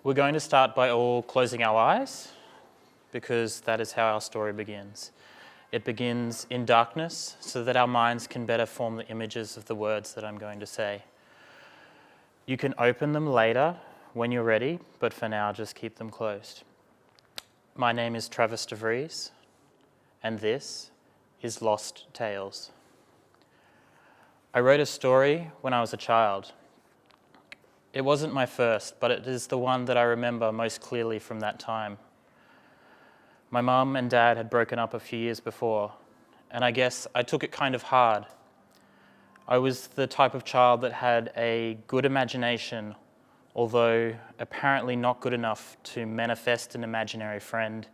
We're going to start by all closing our eyes because that is how our story begins. It begins in darkness so that our minds can better form the images of the words that I'm going to say. You can open them later when you're ready, but for now just keep them closed. My name is Travis de Vries, and this is Lost Tales. I wrote a story when I was a child. It wasn't my first, but it is the one that I remember most clearly from that time. My mum and dad had broken up a few years before, and I guess I took it kind of hard. I was the type of child that had a good imagination, although apparently not good enough to manifest an imaginary friend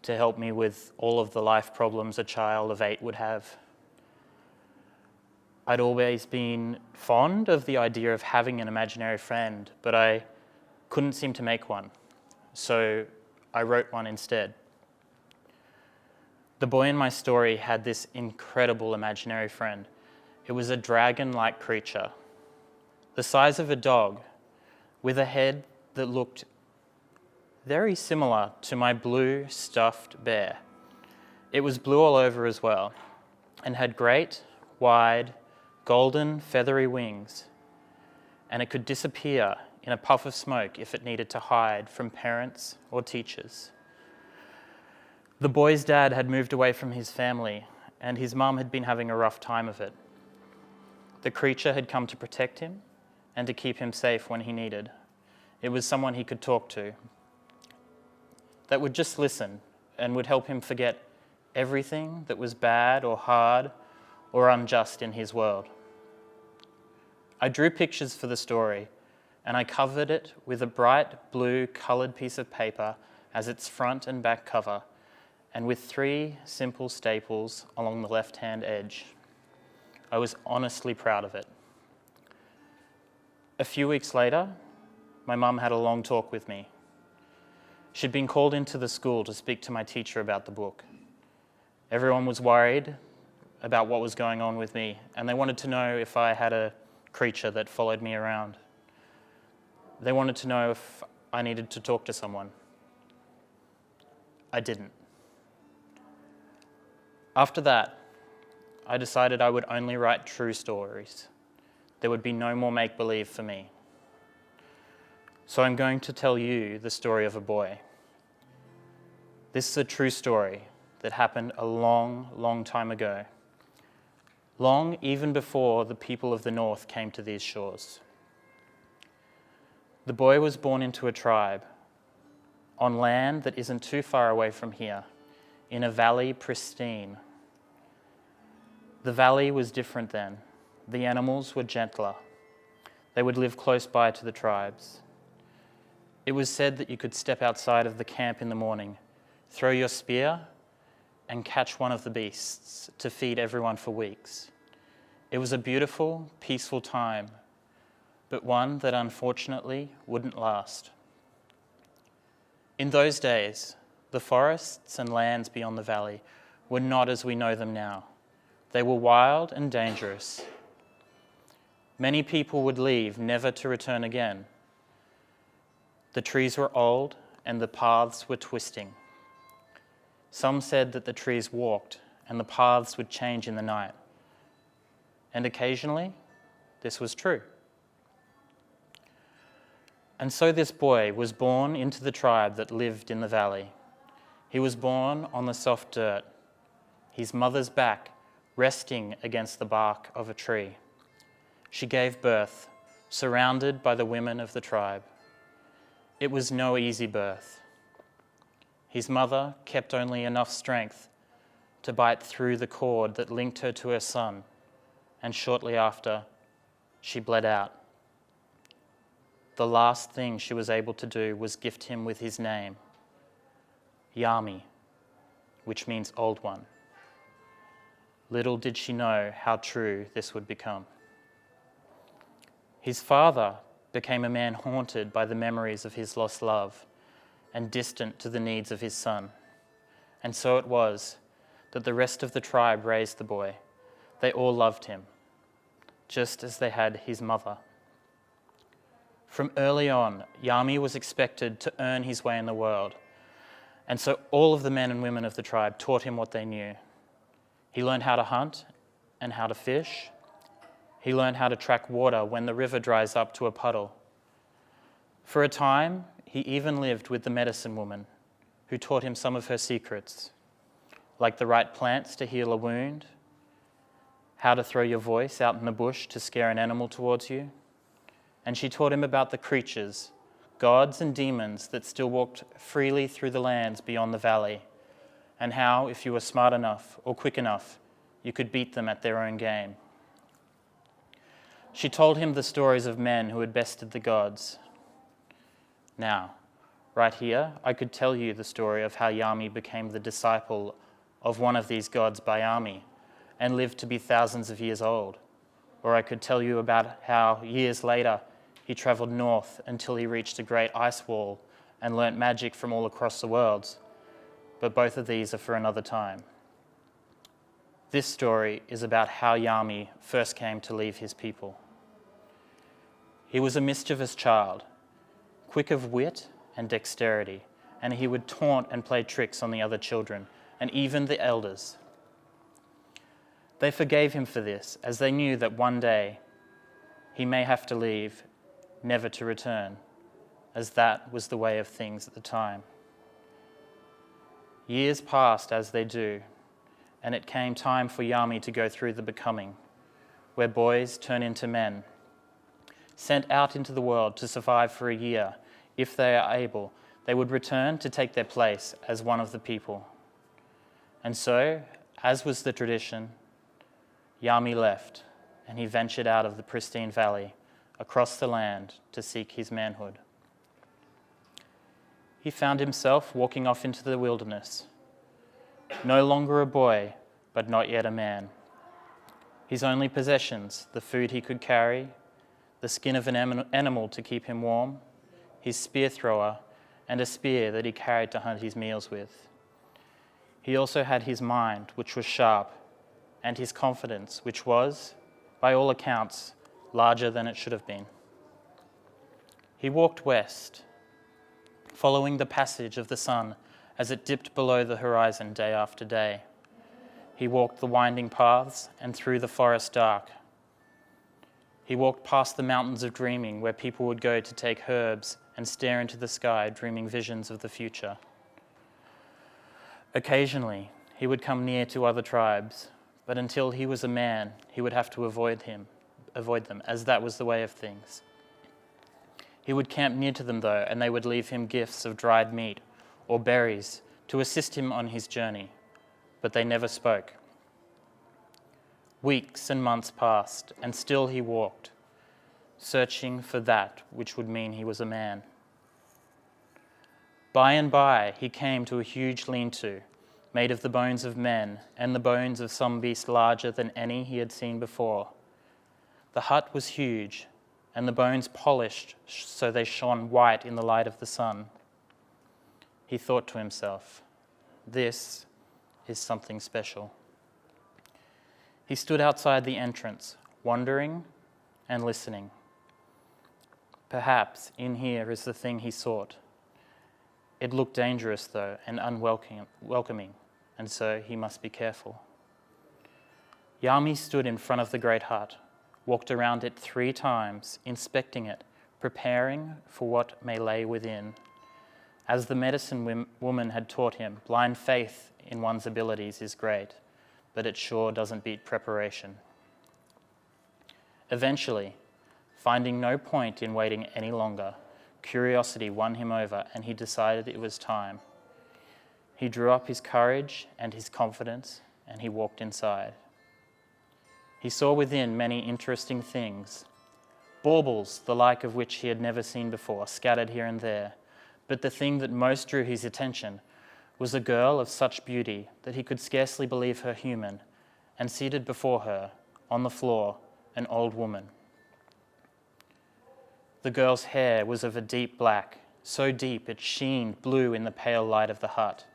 to help me with all of the life problems a child of 8 would have. I'd always been fond of the idea of having an imaginary friend, but I couldn't seem to make one, so I wrote one instead. The boy in my story had this incredible imaginary friend. It was a dragon-like creature, the size of a dog, with a head that looked very similar to my blue stuffed bear. It was blue all over as well, and had great, wide, golden, feathery wings, and it could disappear in a puff of smoke if it needed to hide from parents or teachers. The boy's dad had moved away from his family, and his mum had been having a rough time of it. The creature had come to protect him and to keep him safe when he needed. It was someone he could talk to, that would just listen and would help him forget everything that was bad or hard or unjust in his world. I drew pictures for the story, and I covered it with a bright blue coloured piece of paper as its front and back cover, and with 3 simple staples along the left-hand edge. I was honestly proud of it. A few weeks later, my mum had a long talk with me. She'd been called into the school to speak to my teacher about the book. Everyone was worried about what was going on with me, and they wanted to know if I had a creature that followed me around. They wanted to know if I needed to talk to someone. I didn't. After that, I decided I would only write true stories. There would be no more make-believe for me. So I'm going to tell you the story of a boy. This is a true story that happened a long, long time ago. Long even before the people of the north came to these shores. The boy was born into a tribe on land that isn't too far away from here, in a valley pristine. The valley was different then. The animals were gentler. They would live close by to the tribes. It was said that you could step outside of the camp in the morning, throw your spear, and catch one of the beasts to feed everyone for weeks. It was a beautiful, peaceful time, but one that unfortunately wouldn't last. In those days, the forests and lands beyond the valley were not as we know them now. They were wild and dangerous. Many people would leave, never to return again. The trees were old and the paths were twisting. Some said that the trees walked and the paths would change in the night. And occasionally, this was true. And so this boy was born into the tribe that lived in the valley. He was born on the soft dirt, his mother's back resting against the bark of a tree. She gave birth, surrounded by the women of the tribe. It was no easy birth. His mother kept only enough strength to bite through the cord that linked her to her son, and shortly after, she bled out. The last thing she was able to do was gift him with his name, Yami, which means old one. Little did she know how true this would become. His father became a man haunted by the memories of his lost love and distant to the needs of his son. And so it was that the rest of the tribe raised the boy. They all loved him, just as they had his mother. From early on, Yami was expected to earn his way in the world, and so all of the men and women of the tribe taught him what they knew. He learned how to hunt and how to fish. He learned how to track water when the river dries up to a puddle. For a time, he even lived with the medicine woman, who taught him some of her secrets, like the right plants to heal a wound, how to throw your voice out in the bush to scare an animal towards you. And she taught him about the creatures, gods and demons that still walked freely through the lands beyond the valley, and how, if you were smart enough or quick enough, you could beat them at their own game. She told him the stories of men who had bested the gods. Now, right here, I could tell you the story of how Yami became the disciple of one of these gods, Baiame, and lived to be thousands of years old. Or I could tell you about how, years later, he travelled north until he reached a great ice wall and learnt magic from all across the worlds. But both of these are for another time. This story is about how Yami first came to leave his people. He was a mischievous child, quick of wit and dexterity, and he would taunt and play tricks on the other children, and even the elders. They forgave him for this, as they knew that one day he may have to leave, never to return, as that was the way of things at the time. Years passed as they do, and it came time for Yami to go through the becoming, where boys turn into men, sent out into the world to survive for a year. If they are able, they would return to take their place as one of the people. And so, as was the tradition, Yami left, and he ventured out of the pristine valley, across the land to seek his manhood. He found himself walking off into the wilderness, no longer a boy, but not yet a man. His only possessions, the food he could carry, the skin of an animal to keep him warm, his spear thrower, and a spear that he carried to hunt his meals with. He also had his mind, which was sharp, and his confidence, which was, by all accounts, larger than it should have been. He walked west, following the passage of the sun as it dipped below the horizon day after day. He walked the winding paths and through the forest dark. He walked past the mountains of dreaming, where people would go to take herbs and stare into the sky, dreaming visions of the future. Occasionally, he would come near to other tribes, but until he was a man, he would have to avoid them, as that was the way of things. He would camp near to them, though, and they would leave him gifts of dried meat or berries to assist him on his journey, but they never spoke. Weeks and months passed, and still he walked, searching for that which would mean he was a man. By and by, he came to a huge lean-to, made of the bones of men and the bones of some beast larger than any he had seen before. The hut was huge, and the bones polished so they shone white in the light of the sun. He thought to himself, "This is something special." He stood outside the entrance, wondering and listening. Perhaps in here is the thing he sought. It looked dangerous, though, and unwelcoming, and so he must be careful. Yami stood in front of the great hut, walked around it 3 times, inspecting it, preparing for what may lay within. As the medicine woman had taught him, blind faith in one's abilities is great, but it sure doesn't beat preparation. Eventually, finding no point in waiting any longer, curiosity won him over, and he decided it was time. He drew up his courage and his confidence, and he walked inside. He saw within many interesting things, baubles the like of which he had never seen before, scattered here and there, but the thing that most drew his attention was a girl of such beauty that he could scarcely believe her human, and seated before her, on the floor, an old woman. The girl's hair was of a deep black, so deep it sheened blue in the pale light of the hut.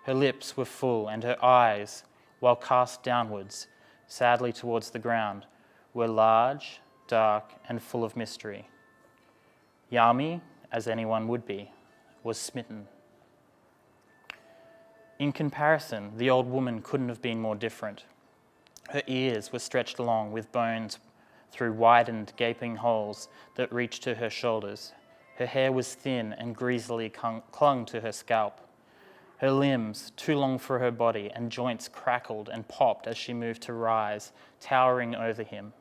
Her lips were full, and her eyes, while cast downwards, sadly towards the ground, were large, dark, and full of mystery. Yami, as anyone would be, was smitten. In comparison, the old woman couldn't have been more different. Her ears were stretched along with bones through widened, gaping holes that reached to her shoulders. Her hair was thin and greasily clung to her scalp. Her limbs, too long for her body, and joints crackled and popped as she moved to rise, towering over him.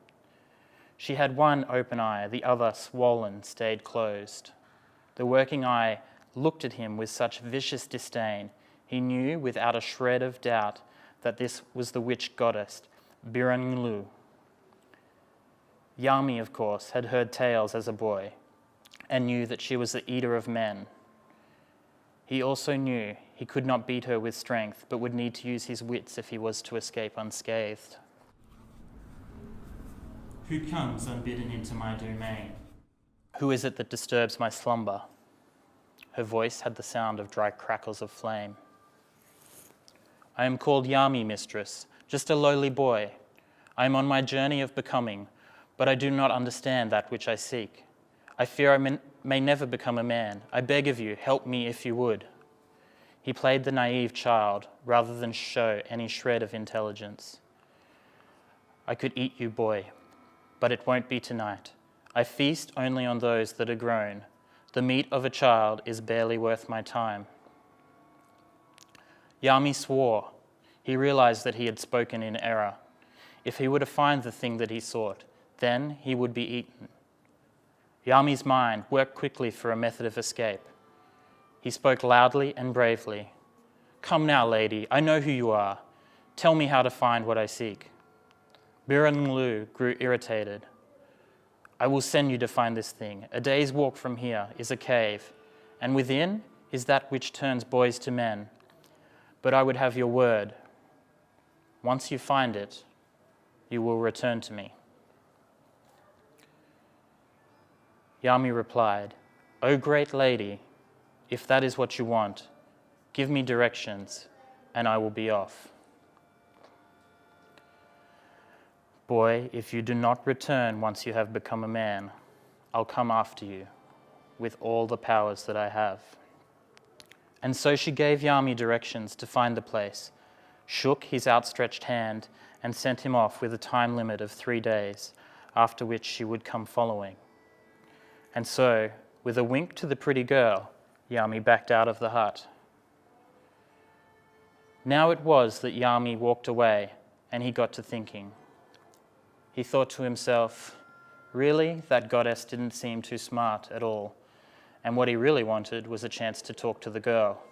She had one open eye, the other, swollen, stayed closed. The working eye looked at him with such vicious disdain, he knew without a shred of doubt that this was the witch goddess, Biranlu. Yami, of course, had heard tales as a boy and knew that she was the eater of men. He also knew he could not beat her with strength, but would need to use his wits if he was to escape unscathed. Who comes unbidden into my domain? Who is it that disturbs my slumber? Her voice had the sound of dry crackles of flame. I am called Yami, mistress, just a lowly boy. I am on my journey of becoming, but I do not understand that which I seek. I fear I may never become a man. I beg of you, help me if you would. He played the naive child rather than show any shred of intelligence. I could eat you, boy, but it won't be tonight. I feast only on those that are grown. The meat of a child is barely worth my time. Yami swore. He realized that he had spoken in error. If he were to find the thing that he sought, then he would be eaten. Yami's mind worked quickly for a method of escape. He spoke loudly and bravely. Come now, lady, I know who you are. Tell me how to find what I seek. Biranlu grew irritated. I will send you to find this thing. A day's walk from here is a cave, and within is that which turns boys to men. But I would have your word. Once you find it, you will return to me. Yami replied, O great lady, if that is what you want, give me directions, and I will be off. Boy, if you do not return once you have become a man, I'll come after you with all the powers that I have. And so she gave Yami directions to find the place, shook his outstretched hand, and sent him off with a time limit of 3 days, after which she would come following. And so, with a wink to the pretty girl, Yami backed out of the hut. Now it was that Yami walked away, and he got to thinking. He thought to himself, really, that goddess didn't seem too smart at all, and what he really wanted was a chance to talk to the girl.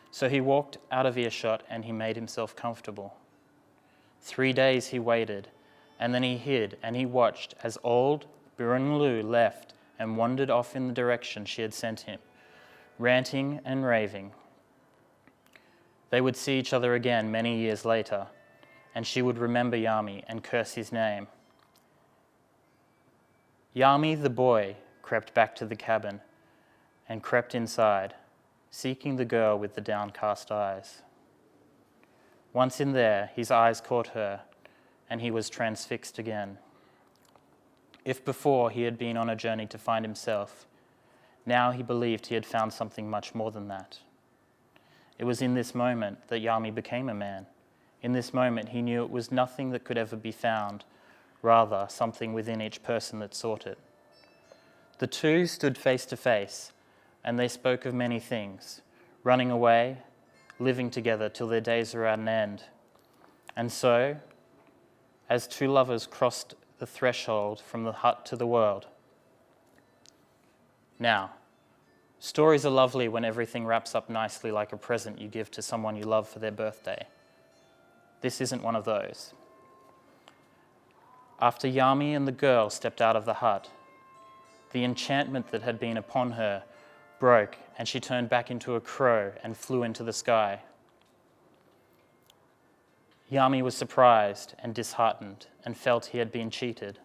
So he walked out of earshot and he made himself comfortable. 3 days he waited, and then he hid and he watched as old Biranlu left and wandered off in the direction she had sent him, ranting and raving. They would see each other again many years later, and she would remember Yami and curse his name. Yami, the boy, crept back to the cabin and crept inside, seeking the girl with the downcast eyes. Once in there, his eyes caught her, and he was transfixed again. If before he had been on a journey to find himself, now he believed he had found something much more than that. It was in this moment that Yami became a man. In this moment, he knew it was nothing that could ever be found, rather something within each person that sought it. The two stood face to face, and they spoke of many things, running away, living together till their days were at an end. And so, as two lovers crossed the threshold from the hut to the world. Now, stories are lovely when everything wraps up nicely like a present you give to someone you love for their birthday. This isn't one of those. After Yami and the girl stepped out of the hut, the enchantment that had been upon her broke, and she turned back into a crow and flew into the sky. Yami was surprised and disheartened and felt he had been cheated.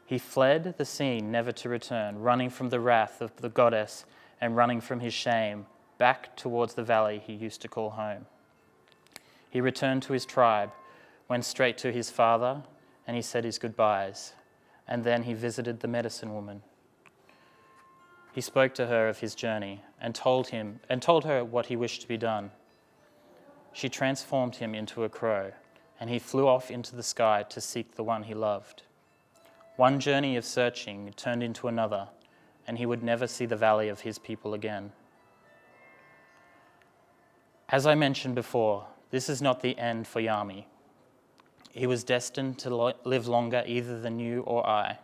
He fled the scene never to return, running from the wrath of the goddess and running from his shame back towards the valley he used to call home. He returned to his tribe, went straight to his father, and he said his goodbyes, and then he visited the medicine woman He spoke to her of his journey and told her what he wished to be done. She transformed him into a crow, and he flew off into the sky to seek the one he loved. One journey of searching turned into another, and he would never see the valley of his people again. As I mentioned before, this is not the end for Yami. He was destined to live longer either than you or I.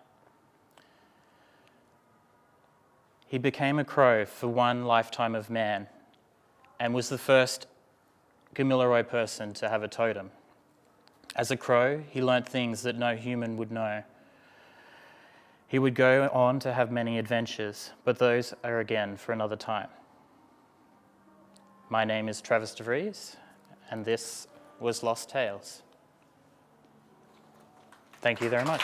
He became a crow for one lifetime of man and was the first Gamilaroi person to have a totem. As a crow, he learnt things that no human would know. He would go on to have many adventures, but those are again for another time. My name is Travis DeVries, and this was Lost Tales. Thank you very much.